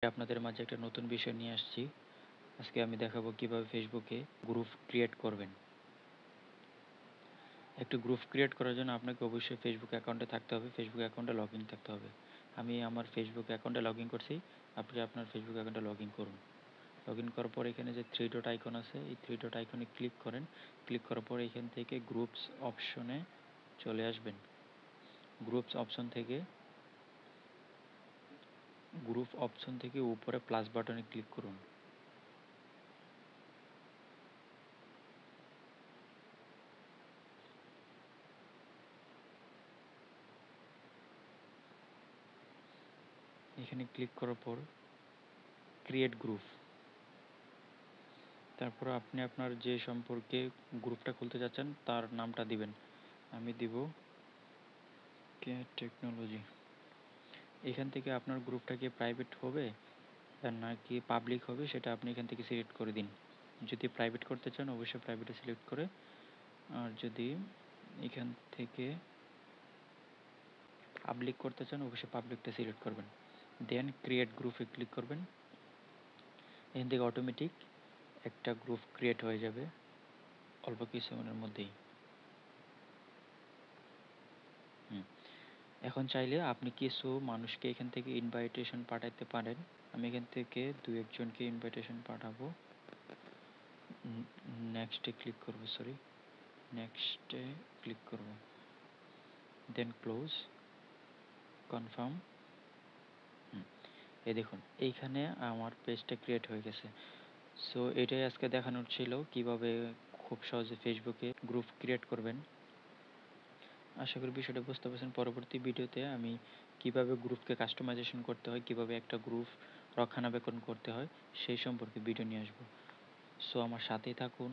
আপনাদের মাঝে একটা নতুন বিষয় নিয়ে আসছি। আজকে আমি দেখাবো কিভাবে ফেসবুকে গ্রুপ ক্রিয়েট করবেন। একটি গ্রুপ ক্রিয়েট করার জন্য আপনাকে অবশ্যই ফেসবুক অ্যাকাউন্টে থাকতে হবে, ফেসবুক অ্যাকাউন্টে লগ ইন থাকতে হবে। আমি আমার ফেসবুক অ্যাকাউন্টে লগ ইন করছি, আপনি আপনার ফেসবুক অ্যাকাউন্টে লগ ইন করুন। লগ ইন করার পর এখানে যে থ্রি ডট আইকন আছে, এই থ্রি ডট আইকনে ক্লিক করেন। ক্লিক করার পর এখান থেকে গ্রুপস অপশনে চলে আসবেন। গ্রুপস অপশন থেকে উপরে প্লাস বাটনে ক্লিক করুন। এখানে ক্লিক করার পর ক্রিয়েট গ্রুপ, তারপর আপনি আপনার যে সম্পর্কে গ্রুপটা খুলতে যাচ্ছেন তার নামটা দিবেন। আমি দিব কে টেকনোলজি। এখান থেকে আপনার গ্রুপটা কি প্রাইভেট হবে নাকি পাবলিক হবে সেটা আপনি এখান থেকে সিলেক্ট করে দিন। যদি প্রাইভেট করতে চান অবশ্যই প্রাইভেটে সিলেক্ট করে, আর যদি এখান থেকে পাবলিক করতে চান অবশ্যই পাবলিকটা সিলেক্ট করবেন। দেন ক্রিয়েট গ্রুপে ক্লিক করবেন। এখান থেকে অটোমেটিক একটা গ্রুপ ক্রিয়েট হয়ে যাবে অল্প কিছুক্ষণের মধ্যেই। এখন চাইলে আপনি কিছু মানুষকে এখান থেকে ইনভাইটেশন পাঠাতে পারেন। আমি এখান থেকে দু একজনকে ইনভাইটেশন পাঠাবো। নেক্সটে ক্লিক করব, নেক্সটে ক্লিক করব, দেন ক্লোজ, কনফার্ম। এই দেখুন এইখানে আমার পেজটা ক্রিয়েট হয়ে গেছে। সো এটাই আজকে দেখানোর ছিল কিভাবে খুব সহজে ফেসবুকে গ্রুপ ক্রিয়েট করবেন। আশা করি বিষয়টা বুঝতে পারছেন। পরবর্তী ভিডিওতে আমি কিভাবে গ্রুপকে কাস্টমাইজেশন করতে হয়, কিভাবে একটা গ্রুপ রক্ষণাবেক্ষণ করতে হয় সেই সম্পর্কে ভিডিও নিয়ে আসবো। সো আমার সাথেই থাকুন।